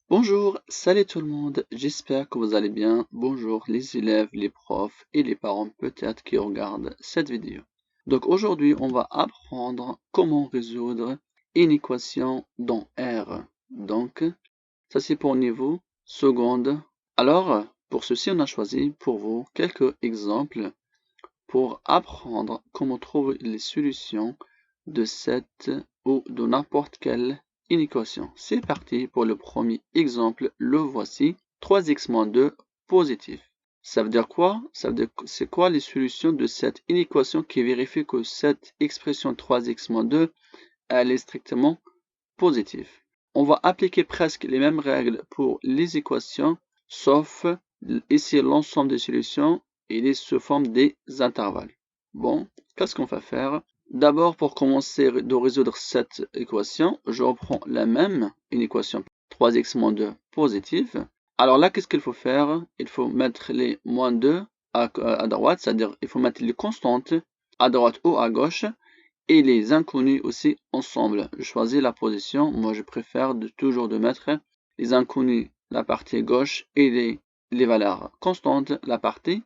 Bonjour, salut tout le monde, j'espère que vous allez bien. Bonjour les élèves, les profs et les parents peut-être qui regardent cette vidéo. Donc aujourd'hui, on va apprendre comment résoudre une équation dans R. Donc, ça c'est pour niveau seconde. Alors, pour ceci, on a choisi pour vous quelques exemples pour apprendre comment trouver les solutions de cette ou de n'importe quelle inéquation. C'est parti pour le premier exemple, le voici, 3x moins 2 positif. Ça veut dire quoi? Ça veut dire c'est quoi les solutions de cette inéquation qui vérifie que cette expression 3x moins 2, elle est strictement positive. On va appliquer presque les mêmes règles pour les équations, sauf ici l'ensemble des solutions, il est sous forme des intervalles. Bon, qu'est-ce qu'on va faire? D'abord, pour commencer de résoudre cette équation, je reprends la même, une équation 3x moins 2 positive. Alors là, qu'est-ce qu'il faut faire? Il faut mettre les moins 2 à droite, c'est-à-dire il faut mettre les constantes à droite ou à gauche, et les inconnus aussi ensemble. Je choisis la position. Moi, je préfère toujours de mettre les inconnus la partie gauche et les valeurs constantes la partie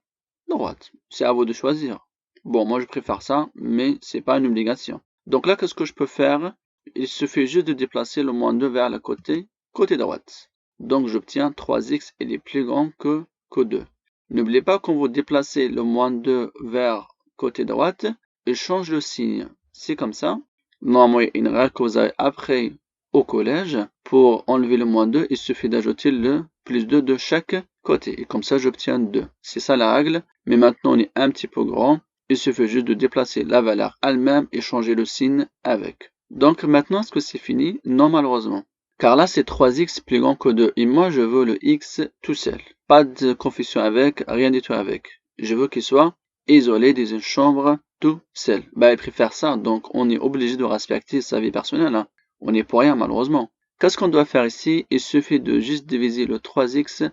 droite. C'est à vous de choisir. Bon, moi, je préfère ça, mais c'est pas une obligation. Donc là, qu'est-ce que je peux faire? Il suffit juste de déplacer le moins 2 vers le côté droite. Donc, j'obtiens 3x est plus grand que 2. N'oubliez pas quand vous déplacez le moins 2 vers côté droite, il change le signe. C'est comme ça. Normalement, il y a une règle que vous avez appris au collège. Pour enlever le moins 2, il suffit d'ajouter le plus 2 de chaque côté. Et comme ça, j'obtiens 2. C'est ça la règle. Mais maintenant, on est un petit peu grand. Il suffit juste de déplacer la valeur elle-même et changer le signe avec. Donc maintenant, est-ce que c'est fini? Non, malheureusement. Car là, c'est 3x plus grand que 2. Et moi, je veux le x tout seul. Pas de confusion avec, rien du tout avec. Je veux qu'il soit isolé dans une chambre tout seul. Bah, il préfère ça, donc on est obligé de respecter sa vie personnelle. Hein. On n'est pour rien, malheureusement. Qu'est-ce qu'on doit faire ici? Il suffit de juste diviser le 3x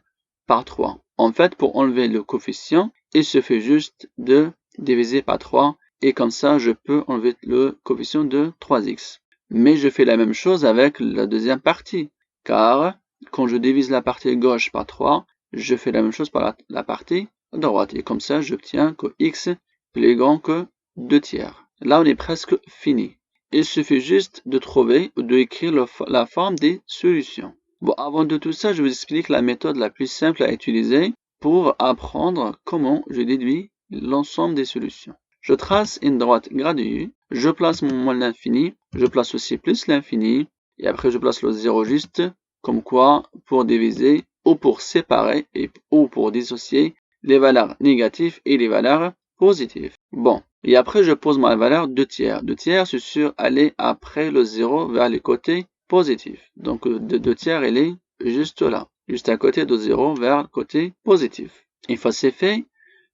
par 3. En fait, pour enlever le coefficient, il suffit juste de diviser par 3. Et comme ça, je peux enlever le coefficient de 3x. Mais je fais la même chose avec la deuxième partie. Car quand je divise la partie gauche par 3, je fais la même chose par la partie droite. Et comme ça, j'obtiens que x est plus grand que 2 tiers. Là, on est presque fini. Il suffit juste de trouver ou d'écrire la forme des solutions. Bon, avant de tout ça, je vous explique la méthode la plus simple à utiliser pour apprendre comment je déduis l'ensemble des solutions. Je trace une droite gradue, je place mon moins l'infini, je place aussi plus l'infini, et après je place le 0 juste, comme quoi pour diviser ou pour séparer ou pour dissocier les valeurs négatives et les valeurs positives. Bon, et après je pose ma valeur 2 tiers. 2 tiers, c'est sûr, aller après le 0 vers les côtés positifs. Donc 2 tiers, elle est juste là, juste à côté de 0 vers le côté positif. Une fois c'est fait,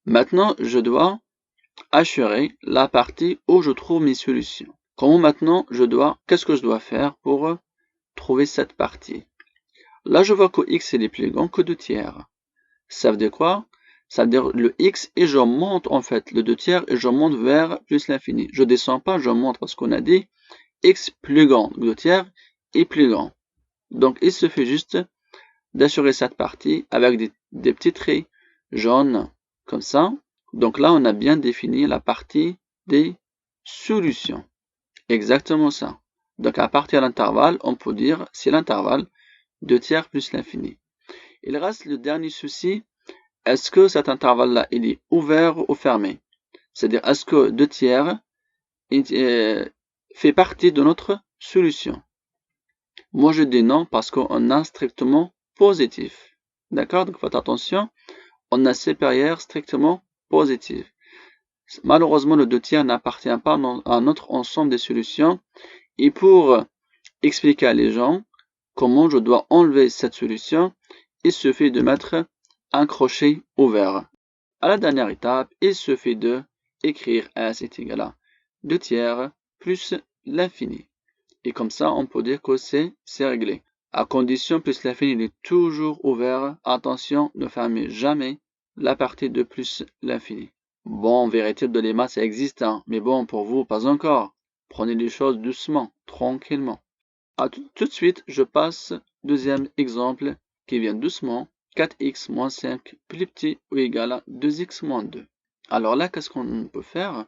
maintenant je dois assurer la partie où je trouve mes solutions. Qu'est-ce que je dois faire pour trouver cette partie? Là, je vois que x est plus grand que 2 tiers. Ça veut dire quoi? Ça veut dire le x et je monte en fait le 2 tiers et je monte vers plus l'infini. Je descends pas, je monte parce qu'on a dit x plus grand que 2 tiers et plus grand. Donc, il suffit juste d'assurer cette partie avec des petits traits jaunes comme ça. Donc là, on a bien défini la partie des solutions. Exactement ça. Donc à partir de l'intervalle, on peut dire c'est l'intervalle 2 tiers plus l'infini. Il reste le dernier souci. Est-ce que cet intervalle-là, il est ouvert ou fermé? C'est-à-dire, est-ce que 2 tiers fait partie de notre solution? Moi, je dis non parce qu'on a strictement positif. D'accord? Donc faites attention. On a supérieur strictement positif. Malheureusement, le 2 tiers n'appartient pas à notre ensemble des solutions. Et pour expliquer à les gens comment je dois enlever cette solution, il suffit de mettre un crochet ouvert. À la dernière étape, il suffit de écrire S est égal à 2 tiers plus l'infini. Et comme ça, on peut dire que c'est réglé. À condition plus l'infini est toujours ouvert. Attention, ne fermez jamais la partie de plus l'infini. Bon, en vérité, de lemma, ça existe, hein, mais bon, pour vous, pas encore. Prenez les choses doucement, tranquillement. Tout de suite, je passe deuxième exemple qui vient doucement. 4x moins 5 plus petit ou égal à 2x moins 2. Alors là, qu'est-ce qu'on peut faire?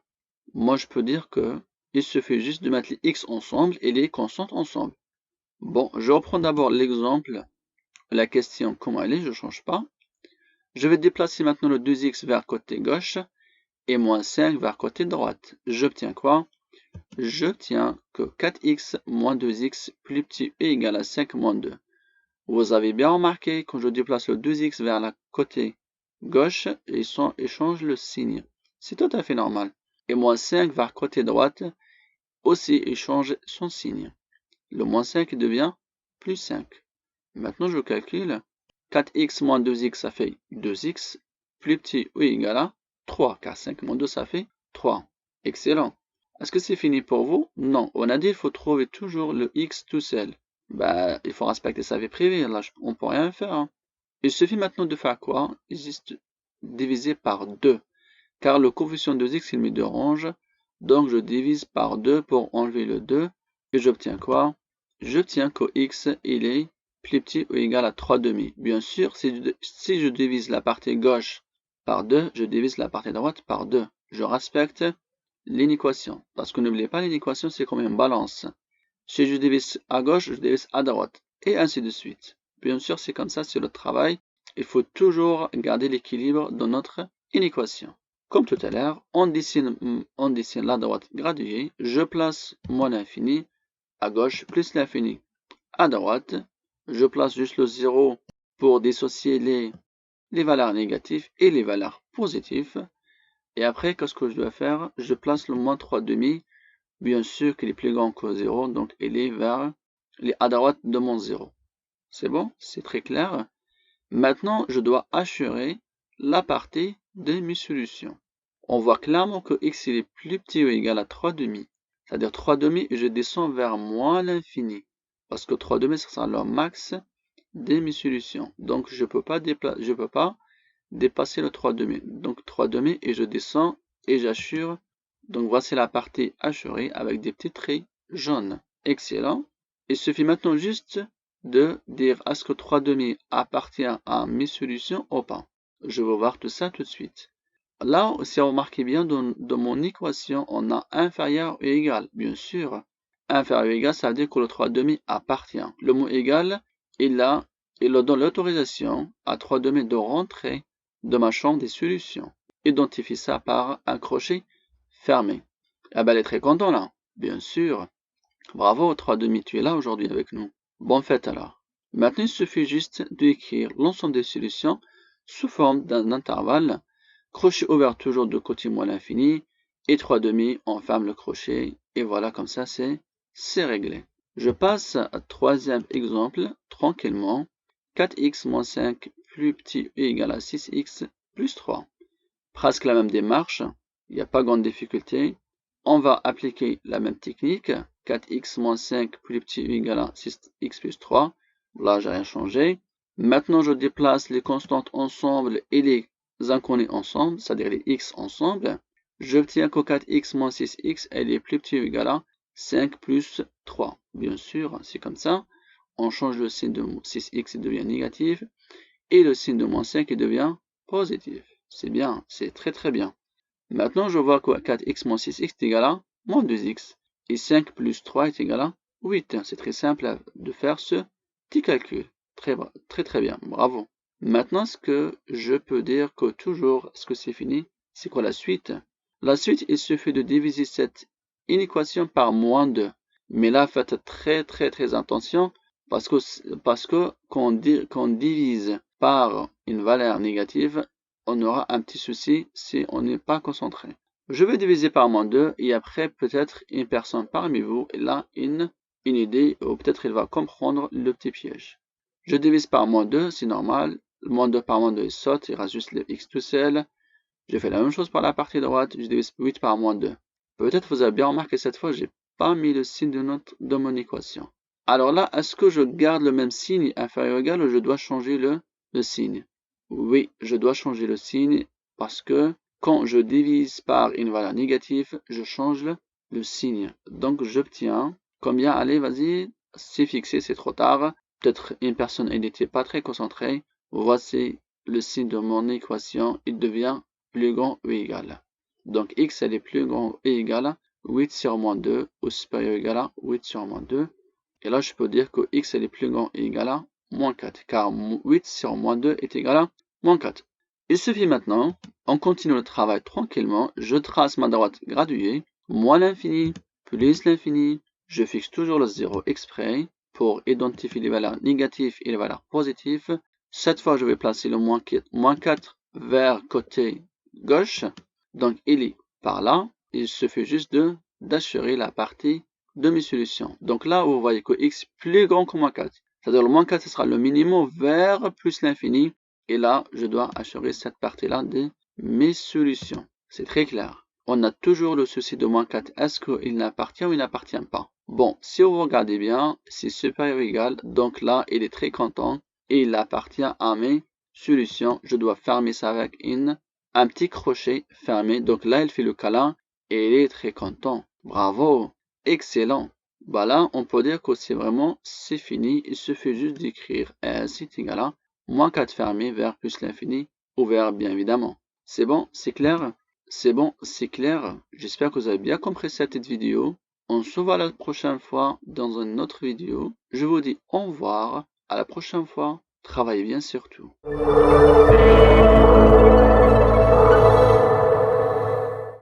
Moi, je peux dire que il suffit juste de mettre les x ensemble et les constantes ensemble. Bon, je reprends d'abord l'exemple. La question, comment elle est, je ne change pas. Je vais déplacer maintenant le 2x vers côté gauche et moins 5 vers côté droite. J'obtiens quoi? J'obtiens que 4x moins 2x plus petit est égal à 5 moins 2. Vous avez bien remarqué, quand je déplace le 2x vers le côté gauche, il change le signe. C'est tout à fait normal. Et moins 5 vers côté droite, aussi il change son signe. Le moins 5 devient plus 5. Maintenant, je calcule. 4x moins 2x, ça fait 2x, plus petit ou égal à 3, car 5 moins 2, ça fait 3. Excellent. Est-ce que c'est fini pour vous? Non. On a dit qu'il faut trouver toujours le x tout seul. Il faut respecter sa vie privée. Là, on ne peut rien faire. Hein. Il suffit maintenant de faire quoi? Juste diviser par 2. Car le coefficient de x, il me dérange. Donc, je divise par 2 pour enlever le 2. Et j'obtiens quoi? J'obtiens que x, il est plus petit ou égal à 3 demi. Bien sûr, si je divise la partie gauche par 2, je divise la partie droite par 2. Je respecte l'inéquation. Parce que n'oubliez pas, l'inéquation, c'est comme une balance. Si je divise à gauche, je divise à droite. Et ainsi de suite. Bien sûr, c'est comme ça, c'est le travail. Il faut toujours garder l'équilibre dans notre inéquation. Comme tout à l'heure, on dessine la droite graduée. Je place moins l'infini à gauche plus l'infini à droite. Je place juste le 0 pour dissocier les valeurs négatives et les valeurs positives. Et après, qu'est-ce que je dois faire? Je place le moins 3 demi. Bien sûr qu'il est plus grand que 0, donc il est à droite de mon 0. C'est bon? C'est très clair. Maintenant, je dois assurer la partie de mes solutions. On voit clairement que x il est plus petit ou égal à 3 demi. C'est-à-dire 3 demi et je descends vers moins l'infini. Parce que 3 demi, ce sera le max de mes solutions. Donc, je ne peux pas dépasser le 3 demi. Donc, 3 demi et je descends et j'assure. Donc, voici la partie assurée avec des petits traits jaunes. Excellent. Il suffit maintenant juste de dire est-ce que 3 demi appartient à mes solutions ou pas. Je vais voir tout ça tout de suite. Là, si vous remarquez bien, dans mon équation, on a inférieur et égal. Bien sûr, inférieur et égal, ça veut dire que le 3 demi appartient. Le mot égal, il donne l'autorisation à 3 demi de rentrer dans ma chambre des solutions. Identifie ça par un crochet fermé. Ah ben, elle est très contente là. Bien sûr. Bravo, 3 demi, tu es là aujourd'hui avec nous. Bonne fête alors. Maintenant, il suffit juste d'écrire l'ensemble des solutions sous forme d'un intervalle. Crochet ouvert toujours de côté moins l'infini. Et 3 demi, on ferme le crochet. Et voilà, comme ça, c'est réglé. Je passe à troisième exemple, tranquillement. 4x moins 5 plus petit ou égal à 6x plus 3. Presque la même démarche. Il n'y a pas grande difficulté. On va appliquer la même technique. 4x moins 5 plus petit ou égal à 6x plus 3. Là, j'ai rien changé. Maintenant, je déplace les constantes ensemble et les inconnus ensemble, c'est-à-dire les x ensemble. J'obtiens que 4x moins 6x, elle est plus petit ou égal à 5 plus 3. Bien sûr, c'est comme ça. On change le signe de 6x, il devient négatif. Et le signe de moins 5, il devient positif. C'est bien, c'est très très bien. Maintenant, je vois que 4x moins 6x est égal à moins 2x. Et 5 plus 3 est égal à 8. C'est très simple de faire ce petit calcul. Très bien, bravo. Maintenant, ce que je peux dire que toujours, est-ce que c'est fini? C'est quoi la suite? La suite, il suffit de diviser cette inéquation par moins 2. Mais là, faites très attention parce que quand on divise par une valeur négative, on aura un petit souci si on n'est pas concentré. Je vais diviser par moins 2 et après peut-être une personne parmi vous a une idée ou peut-être il va comprendre le petit piège. Je divise par moins 2, c'est normal. Moins 2 par moins 2 il saute, il reste juste le x tout seul. Je fais la même chose par la partie droite, je divise 8 par moins 2. Peut-être vous avez bien remarqué cette fois, j'ai pas mis le signe de mon équation. Alors là, est-ce que je garde le même signe inférieur ou égal ou je dois changer le signe? Oui, je dois changer le signe parce que quand je divise par une valeur négative, je change le signe. Donc j'obtiens combien? Allez, vas-y, c'est fixé, c'est trop tard. Peut-être une personne n'était pas très concentrée. Voici le signe de mon équation. Il devient plus grand ou égal. Donc x elle est plus grand et égal à 8 sur moins 2 ou supérieur ou égal à 8 sur moins 2. Et là, je peux dire que x elle est plus grand et égal à moins 4, car 8 sur moins 2 est égal à moins 4. Il suffit maintenant, on continue le travail tranquillement, je trace ma droite graduée, moins l'infini, plus l'infini, je fixe toujours le 0 exprès pour identifier les valeurs négatives et les valeurs positives. Cette fois, je vais placer le moins 4 vers côté gauche, donc il est par là, il suffit juste d'assurer la partie de mes solutions. Donc là, vous voyez que x est plus grand que moins 4. C'est-à-dire le moins 4, ce sera le minimum vers plus l'infini. Et là, je dois assurer cette partie-là de mes solutions. C'est très clair. On a toujours le souci de moins 4. Est-ce qu'il n'appartient ou il n'appartient pas? Bon, si vous regardez bien, c'est supérieur ou égal. Donc là, il est très content. Et il appartient à mes solutions. Je dois fermer ça avec un petit crochet fermé. Donc là, il fait le câlin. Et il est très content. Bravo! Excellent. Bah là, on peut dire que c'est fini. Il suffit juste d'écrire S est égal à moins 4 fermé vers plus l'infini ouvert, bien évidemment. C'est bon? C'est clair? C'est bon? C'est clair? J'espère que vous avez bien compris cette vidéo. On se voit la prochaine fois dans une autre vidéo. Je vous dis au revoir. À la prochaine fois. Travaillez bien surtout.